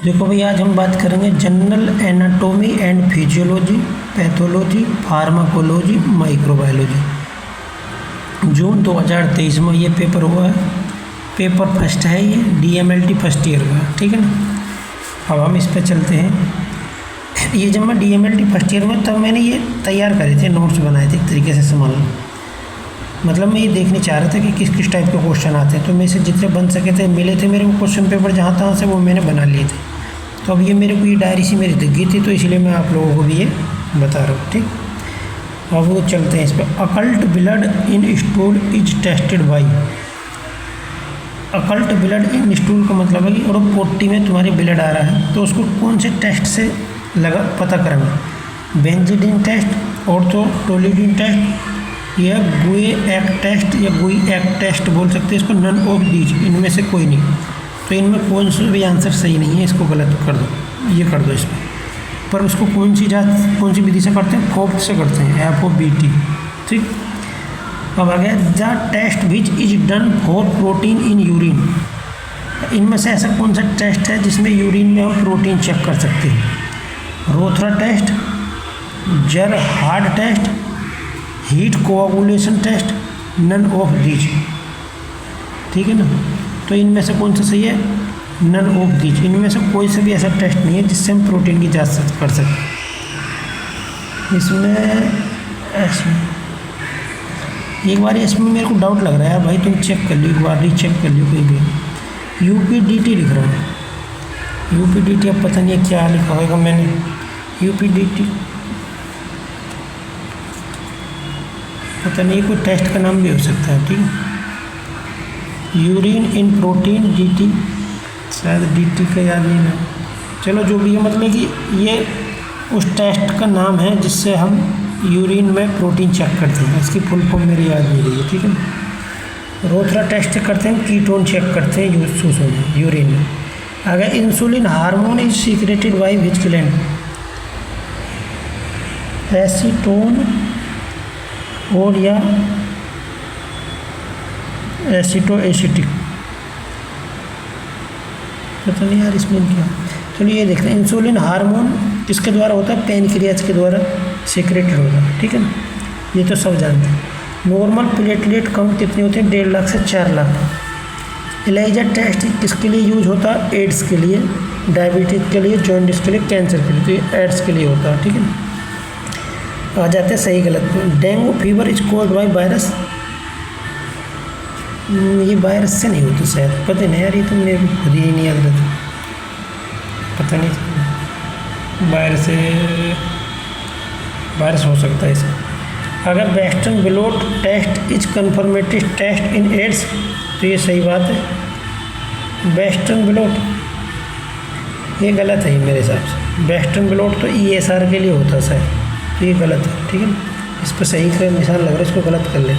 देखो भाई, आज हम बात करेंगे general anatomy and physiology, pathology, pharmacology, microbiology. June 2023 में ये पेपर हुआ है। पेपर फर्स्ट है, ये DMLT फर्स्ट ईयर का, ठीक है ना। अब हम इस पे चलते हैं। ये जब मैं DMLT फर्स्ट ईयर में, तब मैंने ये तैयार करे थे, नोट्स बनाए थे एक तरीके से समझ लो। मतलब मैं ये देखने चाह रहा था कि किस किस टाइप के क्वेश्चन आते हैं, तो मैं से जितने बन सके थे, मिले थे मेरे को क्वेश्चन पेपर जहाँ तहाँ से, वो मैंने बना लिए थे। तो अब ये मेरे को ये डायरी सी मेरी दिख गई थी, तो इसलिए मैं आप लोगों को भी ये बता रहा हूँ, ठीक। अब वो चलते हैं इस पर। Occult blood in stool is tested by. Occult blood in stool का मतलब है कि और पोटी में तुम्हारे ब्लड आ रहा है, तो उसको कौन से टेस्ट से पता करना। बेंजीडिन टेस्ट, ऑर्थोटोलिडिन टेस्ट, या गुए-एक्ट टेस्ट, या गुई-एक्ट टेस्ट बोल सकते हैं इसको। नन ऑफ दीज, इनमें से कोई नहीं। तो इनमें कौन सा भी आंसर सही नहीं है, इसको गलत कर दो, ये कर दो इस पर उसको कौन सी विधि से करते हैं, फोर्थ से करते हैं, FOBT, ठीक। अब आ गया the test which is done for protein in urine. इनमें से ऐसा कौन सा टेस्ट है जिसमें यूरिन में हम प्रोटीन चेक कर सकते हैं। रोथरा टेस्ट, जेर हार्ड test, heat coagulation test, none of these, ठीक है ना। तो इनमें से कौन सा सही है, नन ऑफ दीज। इनमें से कोई सा भी ऐसा टेस्ट नहीं है जिससे हम प्रोटीन की जांच कर सकें। इसमें एक बार इसमें मेरे को डाउट लग रहा है भाई, तुम चेक कर लियो एक बार, रीचेक कर लियो कोई भी। UPDT लिख रहा है, UPDT, अब पता नहीं है क्या लिखा होगा मैंने। UPDT पता नहीं, कोई टेस्ट का नाम भी हो सकता है, ठीक है। यूरिन इन प्रोटीन DT, शायद DT का याद नहीं है। चलो जो भी है, मतलब कि ये उस टेस्ट का नाम है जिससे हम यूरिन में प्रोटीन चेक करते हैं। इसकी फुल फॉर्म मेरी याद नहीं रही है, ठीक है। रोथरा टेस्ट करते हैं, कीटोन चेक करते हैं यूरिन में। अगर insulin hormone is secreted by which gland. Acetone और या एसिटोएसिटिक, पता नहीं यार इसमें क्या। चलिए ये देखते हैं, इंसुलिन हार्मोन किसके द्वारा होता है, पैनक्रियाज के द्वारा सीक्रेटेड होगा, ठीक है ना। ये तो सब जानते हैं। नॉर्मल प्लेटलेट काउंट कितने होते हैं, 1.5 लाख से 4 लाख। एलिजा टेस्ट किसके लिए यूज होता है, एड्स के लिए, डायबिटीज के लिए, जॉन्डिस के लिए, कैंसर के लिए। तो ये एड्स के लिए होता है, ठीक है ना। आ जाते हैं सही गलत पे। Dengue fever is caused by virus. ये वायरस से नहीं होता शायद, पता नहीं यार, ये तो मेरे खुद ही नहीं याद रहता, पता नहीं। वायरस हो सकता है इसका। अगर western blot test is confirmatory test in AIDS, तो ये सही बात है। वेस्टर्न ब्लॉट ये गलत है मेरे हिसाब से। वेस्टर्न ब्लॉट तो ESR के लिए होता है शायद, तो ये गलत है, ठीक है ना। इस पर सही का निशान लग रहा है, इसको गलत कर ले।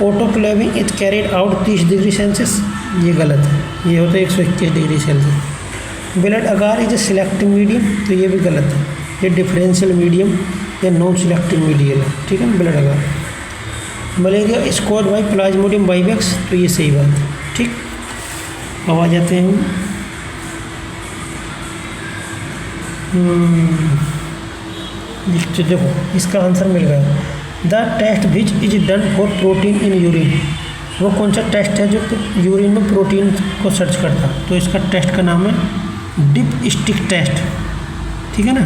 Autoclaving is carried out 30 degree Celsius, ये गलत है, ये होता है 121 degree Celsius. Blood agar is a selective medium, तो ये भी गलत है, ये डिफरेंशियल मीडियम या नॉन सिलेक्टिव मीडियम है, ठीक है ना, blood agar. Malaria is caused by Plasmodium vivax, तो ये सही बात है, ठीक। अब आ जाते हैं देखो, इसका आंसर मिल गया। The test which is done for protein in urine, वो कौन सा टेस्ट है जो यूरिन में प्रोटीन को सर्च करता है। तो इसका टेस्ट का नाम है डिप स्टिक टेस्ट, ठीक है ना।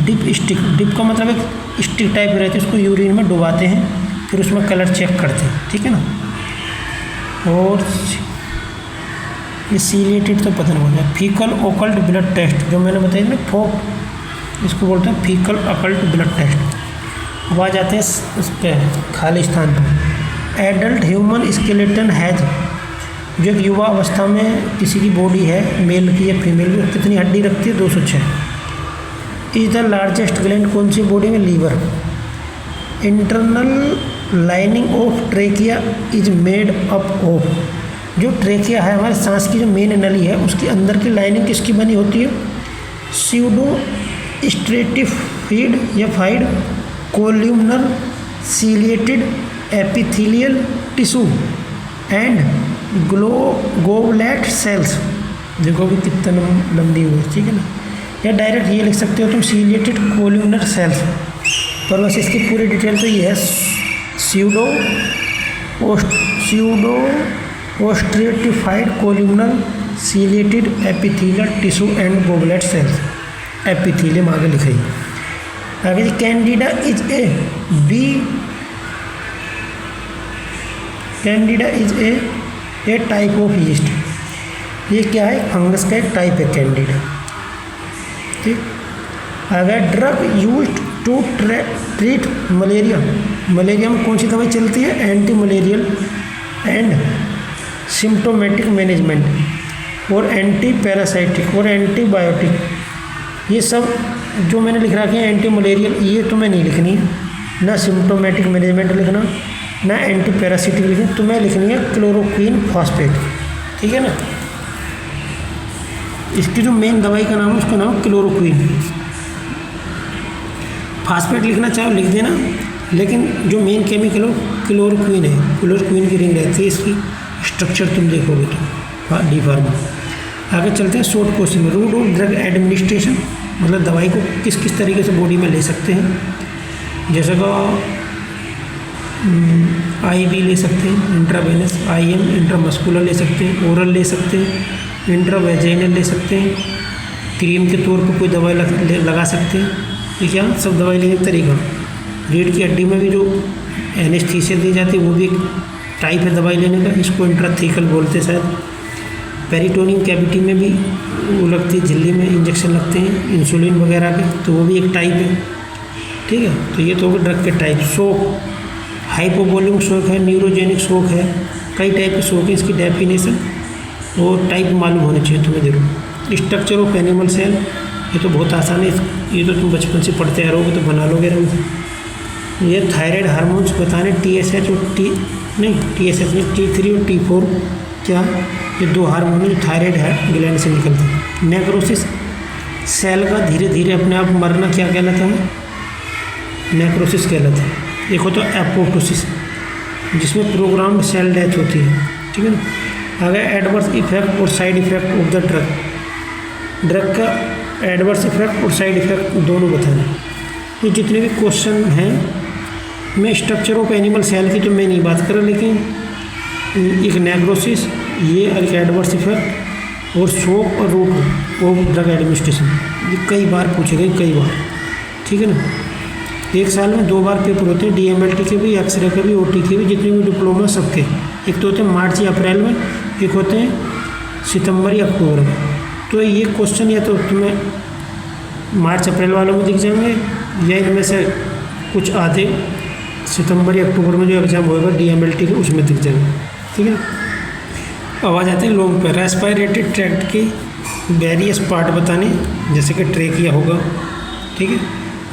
डिप स्टिक, डिप का मतलब एक स्टिक टाइप रहती है, उसको यूरिन में डुबाते हैं, फिर उसमें कलर चेक करते हैं, ठीक है ना। और ये सीलेटेड तो पता नहीं बोलते। फीकल ओकल्ट ब्लड टेस्ट, जो मैंने बताया ना, इसको बोलते हैं फीकल अकल्ट ब्लड टेस्ट। अब आ जाते हैं उस पर खाली स्थान पर। एडल्ट ह्यूमन स्केलेटन हैज, जो एक युवा अवस्था में किसी की बॉडी है, मेल की या फीमेल की, कितनी हड्डी रखती है, 206। इज द लार्जेस्ट ग्लैंड, कौन सी बॉडी में, liver. Internal lining of trachea is made up of, जो ट्रेकिया है हमारे सांस की जो मेन नली है, उसके अंदर की लाइनिंग किसकी बनी होती है, स्यूडो स्ट्रेटिफाइड या फाइड columnar ciliated epithelial tissue and goblet cells देखो भी कितना लंबी हुई, ठीक है ना। या डायरेक्ट ये लिख सकते हो तुम सीलिएटेड कोल्यूमिनर सेल्स, पर बस इसकी पूरी डिटेल तो ये है pseudo stratified columnar ciliated epithelial tissue and goblet cells, epithelium आगे लिखाई। आगे candida is a type of yeast, ये क्या है, फंगस का एक टाइप है कैंडिडा, ठीक। अगर drug used to treat malaria, malaria में कौन सी दवाई चलती है, anti malarial and symptomatic management और एंटी पैरासाइटिक और एंटीबायोटिक, ये सब जो मैंने लिख रखा है एंटी मलेरियल, ये तुम्हें नहीं लिखनी, ना सिम्टोमेटिक मैनेजमेंट लिखना, ना एंटी पैरासिटिक लिखना, तुम्हें लिखनी है क्लोरोक्वीन फॉस्फेट, ठीक है ना। इसकी जो मेन दवाई का नाम है उसका नाम क्लोरोक्वीन, फॉस्फेट लिखना चाहो लिख देना, लेकिन जो मेन केमिकल हो क्लोरोक्वीन है, क्लोरोक्वीन की रिंग रहती है, इसकी स्ट्रक्चर तुम देखोगे तो डी फार्मा। आगे चलते हैं शॉर्ट क्वेश्चन में। रूट ऑफ ड्रग एडमिनिस्ट्रेशन, मतलब दवाई को किस किस तरीके से बॉडी में ले सकते हैं, जैसे का IV ले सकते हैं, इंट्रावेनस, IM इंट्रामस्कुलर ले सकते हैं, ओरल ले सकते हैं, इंट्रावेजाइनल ले सकते हैं, क्रीम के तौर पर कोई दवाई लगा सकते हैं, ठीक है। सब दवाई लेने का तरीका। रीढ़ की हड्डी में भी जो एनेस्थीसिया दी जाती है वो भी एक टाइप है दवाई लेने का, इसको इंट्राथीकल बोलते हैं शायद। पेरिटोनियम कैविटी में भी वो लगती है, झिल्ली में इंजेक्शन लगते हैं इंसुलिन वगैरह के, तो वो भी एक टाइप है, ठीक है। तो ये तो ड्रग के टाइप। शोक, हाइपोवोलिक शोक है, न्यूरोजेनिक शोक है, कई टाइप के शोक है, इसकी डेफिनेशन और टाइप मालूम होने चाहिए तुम्हें जरूर। स्ट्रक्चर ऑफ एनिमल सेल, ये तो बहुत आसान है, ये तो तुम बचपन से पढ़ते आ रहोगे तो बना लोगे रहो। ये थायराइड हार्मोन्स बताने, TSH और TSH नहीं, T3 और T4 क्या, ये दो हार्मोन जो थायराइड है ग्लैंड से निकलते हैं। नेक्रोसिस, सेल का धीरे धीरे अपने आप मरना क्या कहलाता है, नेक्रोसिस कहलाता है। एक होता है एपोप्टोसिस, जिसमें प्रोग्राम्ड सेल डेथ होती है, ठीक है ना। आगे एडवर्स इफेक्ट और side effect of the drug, drug का एडवर्स इफेक्ट और साइड इफेक्ट दोनों बताना। तो जितने भी क्वेश्चन हैं, मैं स्ट्रक्चर ऑफ एनिमल सेल की तो मैं नहीं बात कर रहा, लेकिन एक नेक्रोसिस, ये एक एडवर्स इफेक्ट और शोक और रूट ऑफ ड्रग एडमिनिस्ट्रेशन, ये कई बार पूछे गए, कई बार, ठीक है ना। एक साल में 2 बार पेपर होते हैं, DMLT के भी, एक्सरे के भी, OT के भी, जितने भी डिप्लोमा सबके। एक तो होते हैं मार्च या अप्रैल में, एक होते हैं सितंबर या अक्टूबर में। तो ये क्वेश्चन या तो तुम्हें मार्च अप्रैल वालों में दिख जाएंगे, या इनमें से कुछ आधे सितंबर या अक्टूबर में जो एग्ज़ाम होगा DMLT के, उसमें दिख जाएंगे, ठीक है। अब आ जाते हैं लॉन्ग पे। रेस्पिरेटरी ट्रैक्ट के वेरियस पार्ट बताने, जैसे कि ट्रेकिया होगा, ठीक है,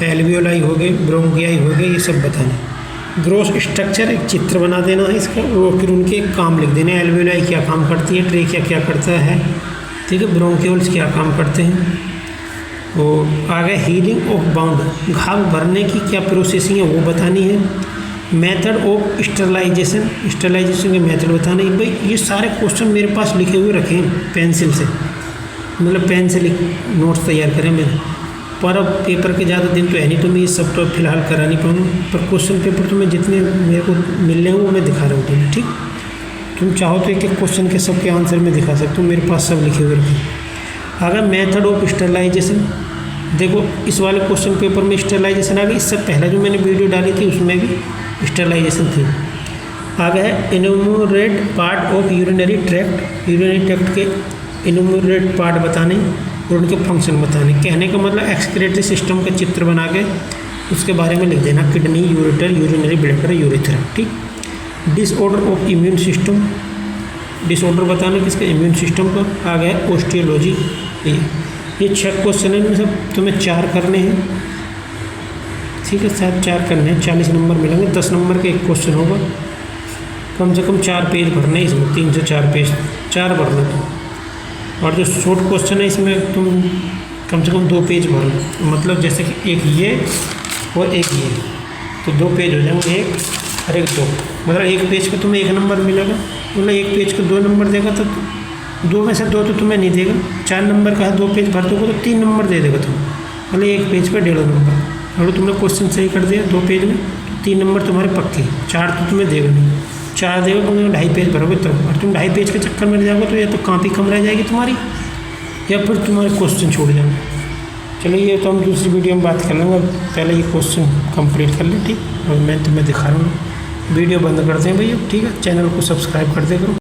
एल्वियोलाई हो गए, ब्रोंकियाई हो गए, ये सब बताने। ग्रोस स्ट्रक्चर, एक चित्र बना देना है इसका, और फिर उनके काम लिख देने, एल्वियोलाई क्या काम करती है, ट्रेकिया क्या करता है, ठीक है, ब्रोंकियोल्स क्या काम करते हैं। और आगे हीलिंग ऑफ बाउंड, घाव भरने की क्या प्रोसेसिंग है वो बतानी है। मेथड ऑफ स्टरलाइजेशन, स्टरलाइजेशन के मेथड बताने। भाई ये सारे क्वेश्चन मेरे पास लिखे हुए रखे हैं पेंसिल से, मतलब पेन से नोट्स तैयार करें मैंने, पर अब पेपर के ज़्यादा दिन तो है नहीं, तो मैं ये सब तो फिलहाल करा नहीं पाऊँगा, पर क्वेश्चन पेपर तो मैं जितने मेरे को मिल रहे हैं वो मैं दिखा रहा हूँ तुम्हें, ठीक। तुम चाहो तो एक एक क्वेश्चन के सबके आंसर में दिखा सकते हो, मेरे पास सब लिखे हुए रखे। अगर मेथड ऑफ स्टरलाइजेशन, देखो इस वाले क्वेश्चन पेपर में स्टरलाइजेशन आ गई, इससे पहले जो मैंने वीडियो डाली थी उसमें भी स्टरलाइजेशन थी। आगे है enumerate part of urinary tract, urinary tract के इन्यूमरेट पार्ट बताने और उनके फंक्शन बताने। कहने का मतलब एक्सक्रीटरी सिस्टम का चित्र बना के उसके बारे में लिख देना, kidney, ureter, urinary bladder, urethra, ठीक। Disorder of immune system, disorder बताना किसका, इम्यून सिस्टम का। आ गया ओस्टियोलॉजी, ये 6 क्वेश्चन है, इनमें सब तुम्हें 4 करने हैं, ठीक है, शायद 4 करने हैं, 40 नंबर मिलेंगे, 10 नंबर का एक क्वेश्चन होगा, कम से कम 4 पेज भरने इसमें, 3 से 4 पेज 4 भरना तुम। और जो शॉर्ट क्वेश्चन है इसमें तुम कम से कम 2 पेज भरो, मतलब जैसे कि एक ये और एक ये, तो 2 पेज हो जाएंगे, 1 और 1 2, मतलब एक पेज का तुम्हें 1 नंबर मिलेगा, मतलब एक पेज का 2 नंबर देगा तो 2 में से 2 तो तुम्हें नहीं देगा, 4 नंबर का है, 2 पेज भर दोगे तो 3 नंबर दे देगा तुम्हें, मतलब 1 पेज पर 1.5 नंबर। अगर तुमने क्वेश्चन सही कर दिया 2 पेज में तो 3 नंबर तुम्हारे पक्के, 4 तो तुम्हें देगा नहीं, 4 देगा तो तुम 2.5 पेज भरोगे तब। और तुम 2.5 पेज के चक्कर में जाओगे तो या तो कॉपी कम रह जाएगी तुम्हारी या फिर तुम्हारे क्वेश्चन छूट जाएंगे। चलो ये तो हम दूसरी वीडियो में बात कर लेंगे, पहले ये क्वेश्चन कंप्लीट कर लें, ठीक। और मैं तुम्हें दिखा रहा हूँ, वीडियो बंद करते हैं भैया, ठीक है। चैनल को सब्सक्राइब कर दे करो।